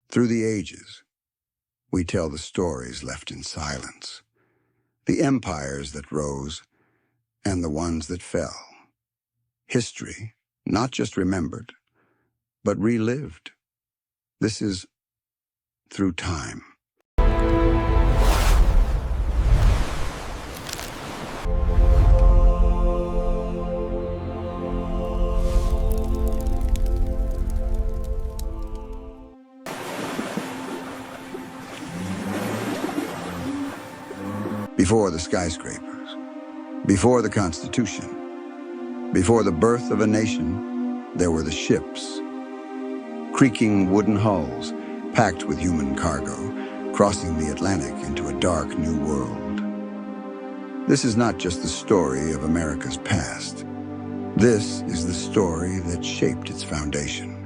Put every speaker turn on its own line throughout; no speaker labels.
Through the ages, we tell the stories left in silence, the empires that rose and the ones that fell. History, not just remembered, but relived. This is Through Time. Before the skyscrapers, before the Constitution, before the birth of a nation, there were the ships. Creaking wooden hulls, packed with human cargo, crossing the Atlantic into a dark new world. This is not just the story of America's past. This is the story that shaped its foundation.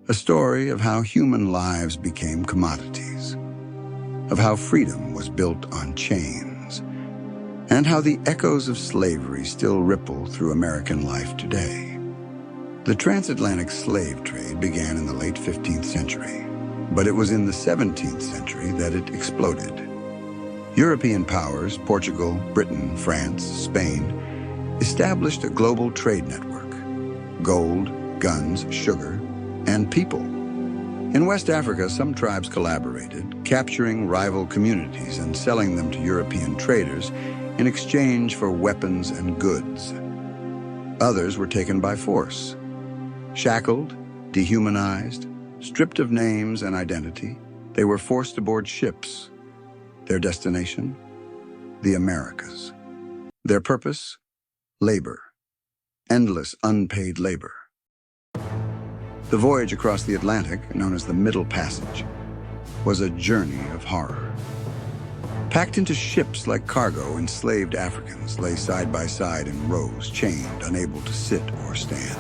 A story of how human lives became commodities, of how freedom was built on chains, and how the echoes of slavery still ripple through American life today. The transatlantic slave trade began in the late 15th century, but it was in the 17th century that it exploded. European powers, Portugal, Britain, France, Spain, established a global trade network: gold, guns, sugar, and people. In West Africa, some tribes collaborated, capturing rival communities and selling them to European traders in exchange for weapons and goods. Others were taken by force. Shackled, dehumanized, stripped of names and identity, they were forced aboard ships. Their destination? The Americas. Their purpose? Labor. Endless unpaid labor. The voyage across the Atlantic, known as the Middle Passage, was a journey of horror. Packed into ships like cargo, enslaved Africans lay side by side in rows, chained, unable to sit or stand.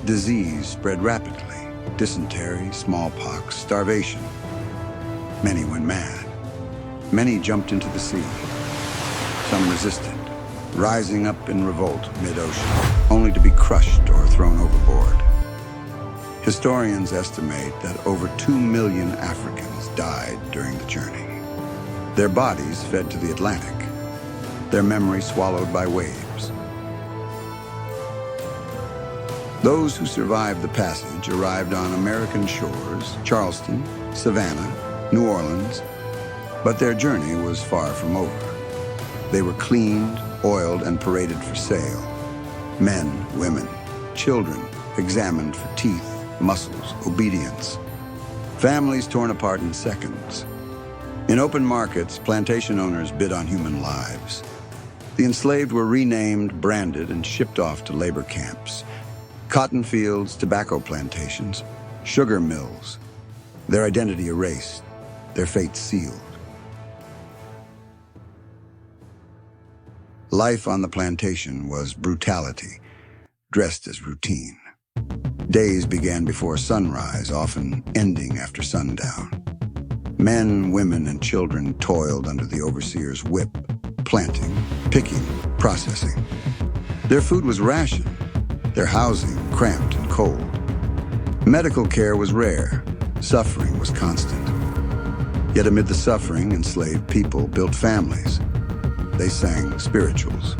Disease spread rapidly: dysentery, smallpox, starvation. Many went mad. Many jumped into the sea. Some resisted, rising up in revolt mid-ocean, only to be crushed or thrown overboard. Historians estimate that over 2 million Africans died during the journey. Their bodies fed to the Atlantic, their memory swallowed by waves. Those who survived the passage arrived on American shores: Charleston, Savannah, New Orleans, but their journey was far from over. They were cleaned, oiled, and paraded for sale. Men, women, children examined for teeth, muscles, obedience. Families torn apart in seconds. In open markets, plantation owners bid on human lives. The enslaved were renamed, branded, and shipped off to labor camps. Cotton fields, tobacco plantations, sugar mills. Their identity erased, their fate sealed. Life on the plantation was brutality, dressed as routine. Days began before sunrise, often ending after sundown. Men, women, and children toiled under the overseer's whip, planting, picking, processing. Their food was rationed, their housing cramped and cold. Medical care was rare, suffering was constant. Yet amid the suffering, enslaved people built families. They sang spirituals,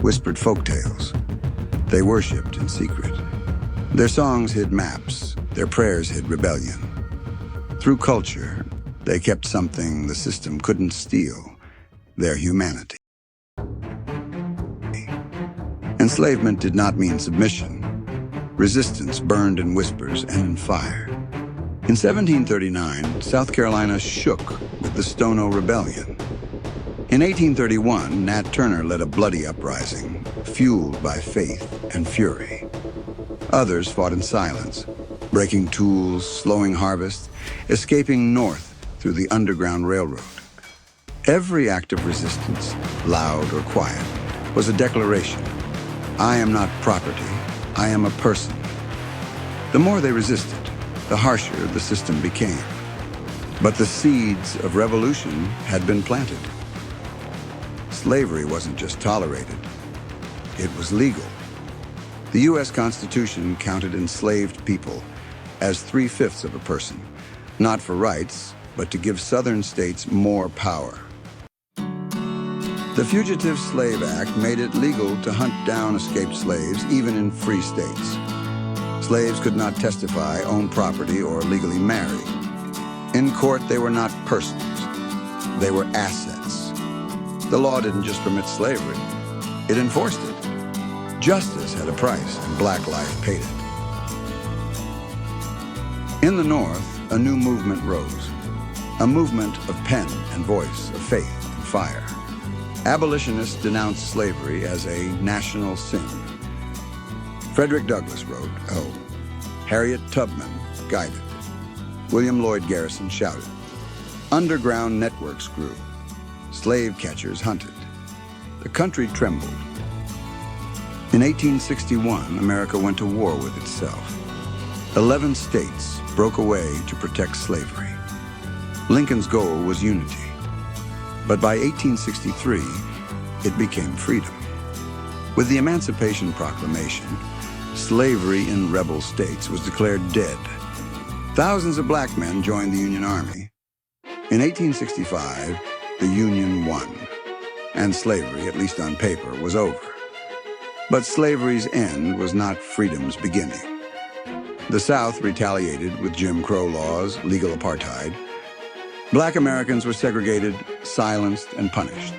whispered folktales. They worshipped in secret. Their songs hid maps, their prayers hid rebellion. Through culture, they kept something the system couldn't steal: their humanity. Enslavement did not mean submission. Resistance burned in whispers and in fire. In 1739, South Carolina shook with the Stono Rebellion. In 1831, Nat Turner led a bloody uprising, fueled by faith and fury. Others fought in silence, breaking tools, slowing harvest, escaping north through the Underground Railroad. Every act of resistance, loud or quiet, was a declaration: I am not property, I am a person. The more they resisted, the harsher the system became. But the seeds of revolution had been planted. Slavery wasn't just tolerated, it was legal. The U.S. Constitution counted enslaved people as 3/5 of a person, not for rights, but to give Southern states more power. The Fugitive Slave Act made it legal to hunt down escaped slaves even in free states. Slaves could not testify, own property, or legally marry. In court, they were not persons. They were assets. The law didn't just permit slavery. It enforced it. Justice had a price, and black life paid it. In the North, a new movement rose. A movement of pen and voice, of faith and fire. Abolitionists denounced slavery as a national sin. Frederick Douglass wrote, "Oh." Harriet Tubman guided. William Lloyd Garrison shouted. Underground networks grew. Slave catchers hunted. The country trembled. In 1861, America went to war with itself. 11 states broke away to protect slavery. Lincoln's goal was unity. But by 1863, it became freedom. With the Emancipation Proclamation, slavery in rebel states was declared dead. Thousands of black men joined the Union Army. In 1865, the Union won, and slavery, at least on paper, was over. But slavery's end was not freedom's beginning. The South retaliated with Jim Crow laws, legal apartheid. Black Americans were segregated, silenced, and punished.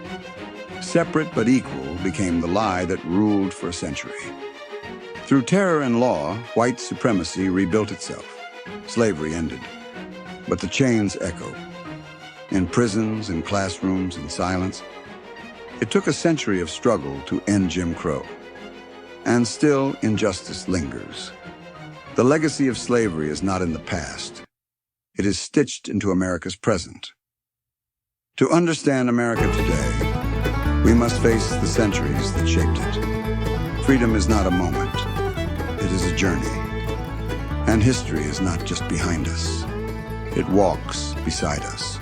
Separate but equal became the lie that ruled for a century. Through terror and law, white supremacy rebuilt itself. Slavery ended, but the chains echoed. In prisons, in classrooms, in silence. It took a century of struggle to end Jim Crow. And still, injustice lingers. The legacy of slavery is not in the past. It is stitched into America's present. To understand America today, we must face the centuries that shaped it. Freedom is not a moment. It is a journey. And history is not just behind us. It walks beside us.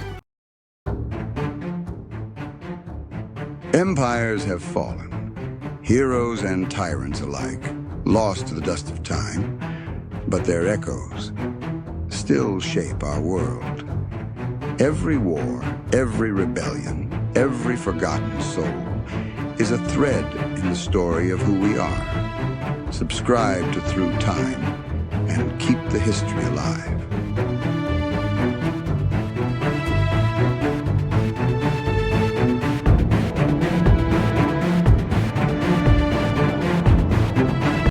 Empires have fallen. Heroes and tyrants alike, lost to the dust of time, but their echoes still shape our world. Every war, every rebellion, every forgotten soul is a thread in the story of who we are. Subscribe to Through Time and keep the history alive.